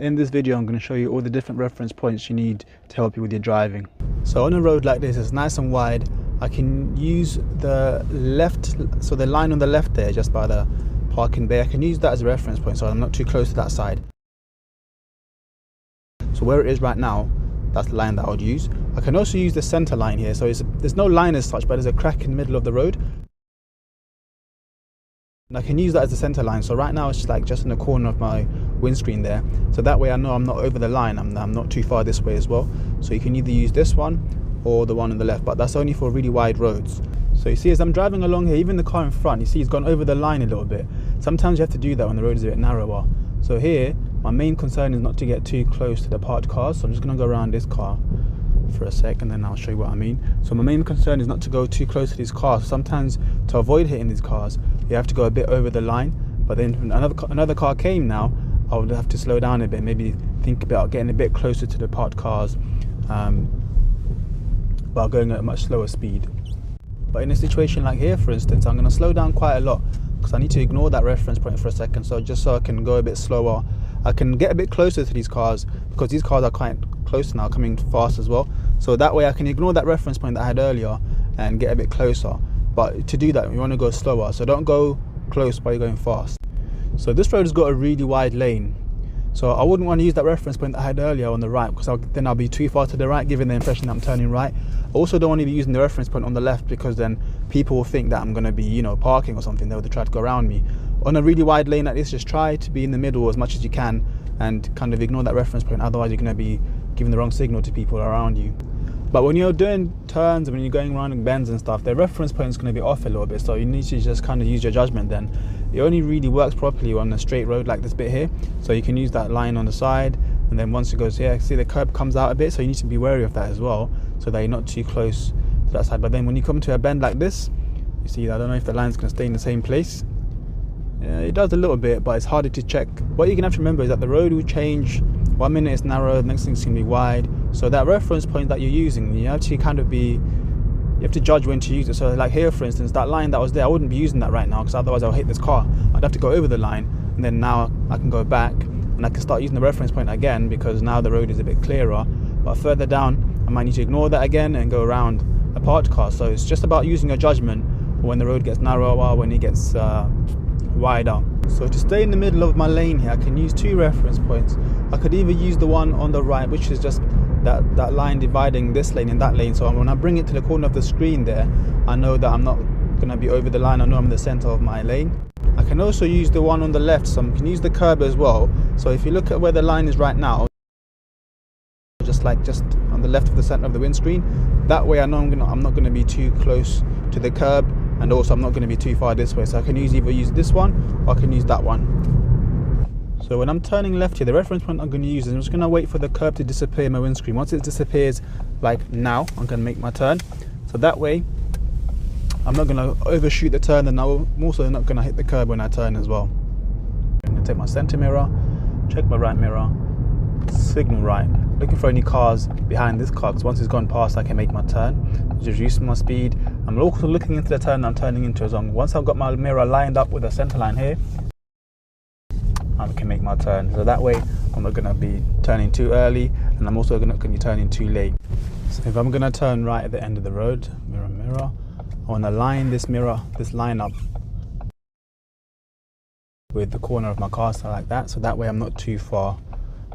In this video I'm going to show you all the different reference points you need to help you with your driving. So on a road like this, it's nice and wide. I can use the left, so the line on the left there just by the parking bay, I can use that as a reference point so I'm not too close to that side. So where it is right now, that's the line that I would use. I can also use the center line here, so there's no line as such, but there's a crack in the middle of the road. And I can use that as the center line, so right now it's just in the corner of my windscreen there, so that way I know I'm not over the line, I'm not too far this way as well. So you can either use this one or the one on the left, but that's only for really wide roads. So you see, as I'm driving along here, even the car in front, you see it's gone over the line a little bit. Sometimes you have to do that when the road is a bit narrower. So here, my main concern is not to get too close to the parked cars, so I'm just going to go around this car for a sec and then I'll show you what I mean. So my main concern is not to go too close to these cars. Sometimes to avoid hitting these cars, you have to go a bit over the line, but then when another car came now, I would have to slow down a bit, maybe think about getting a bit closer to the parked cars while going at a much slower speed. But in a situation like here, for instance, I'm going to slow down quite a lot because I need to ignore that reference point for a second, so just so I can go a bit slower. I can get a bit closer to these cars because these cars are quite close now, coming fast as well, so that way I can ignore that reference point that I had earlier and get a bit closer. But to do that, you want to go slower, so don't go close while you're going fast. So this road has got a really wide lane, so I wouldn't want to use that reference point that I had earlier on the right, because then I'll be too far to the right, giving the impression that I'm turning right. I also don't want to be using the reference point on the left, because then people will think that I'm going to be, parking or something. They'll try to go around me. On a really wide lane like this, just try to be in the middle as much as you can and kind of ignore that reference point, otherwise you're going to be giving the wrong signal to people around you. But when you're doing turns, when you're going around in bends and stuff, the reference point is going to be off a little bit, so you need to just kind of use your judgment then. It only really works properly on a straight road like this bit here, so you can use that line on the side, and then once it goes here, see the curb comes out a bit, so you need to be wary of that as well, so that you're not too close to that side. But then when you come to a bend like this, you see, I don't know if the line's going to stay in the same place. Yeah, it does a little bit, but it's harder to check. What you're going to have to remember is that the road will change. 1 minute it's narrow, the next thing's going to be wide. So that reference point that you're using, you have to judge when to use it. So like here, for instance, that line that was there, I wouldn't be using that right now, because otherwise I'll hit this car. I'd have to go over the line, and then now I can go back and I can start using the reference point again, because now the road is a bit clearer. But further down, I might need to ignore that again and go around a parked car. So it's just about using your judgment when the road gets narrower, when it gets wider. So to stay in the middle of my lane here, I can use two reference points. I could either use the one on the right, which is just that line dividing this lane and that lane, so when I bring it to the corner of the screen there, I know that I'm not going to be over the line, I know I'm in the center of my lane. I can also use the one on the left, so I can use the curb as well. So if you look at where the line is right now, just on the left of the center of the windscreen, that way I know I'm not going to be too close to the curb, and also I'm not going to be too far this way, so I can either use this one or I can use that one. So when I'm turning left here, the reference point I'm going to use is I'm just going to wait for the curb to disappear in my windscreen. Once it disappears, like now, I'm going to make my turn. So that way I'm not going to overshoot the turn, and I'm also not going to hit the curb when I turn as well. I'm going to take my center mirror, check my right mirror, signal right, looking for any cars behind this car, because once it's gone past I can make my turn. Just reducing my speed. I'm also looking into the turn I'm turning into as well. Once I've got my mirror lined up with the center line here, I can make my turn. So that way I'm not going to be turning too early, and I'm also not going to be turning too late. So if I'm going to turn right at the end of the road, mirror, I want to line this line up with the corner of my car, so like that, so that way I'm not too far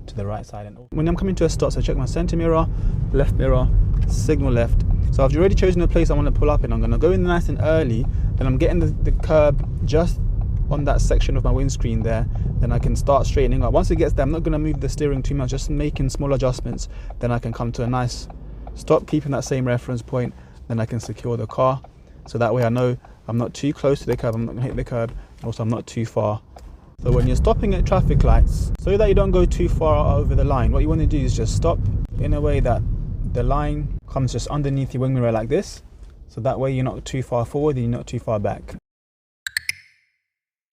to the right side. And when I'm coming to a stop, so I check my center mirror, left mirror, signal left. So I've already chosen the place I want to pull up in. I'm going to go in nice and early, then I'm getting the curb just on that section of my windscreen there, then I can start straightening up. Once it gets there, I'm not going to move the steering too much, just making small adjustments, then I can come to a nice stop, keeping that same reference point, then I can secure the car, so that way I know I'm not too close to the curb, I'm not going to hit the curb, also I'm not too far. So when you're stopping at traffic lights, so that you don't go too far over the line, what you want to do is just stop in a way that the line comes just underneath your wing mirror like this, so that way you're not too far forward and you're not too far back.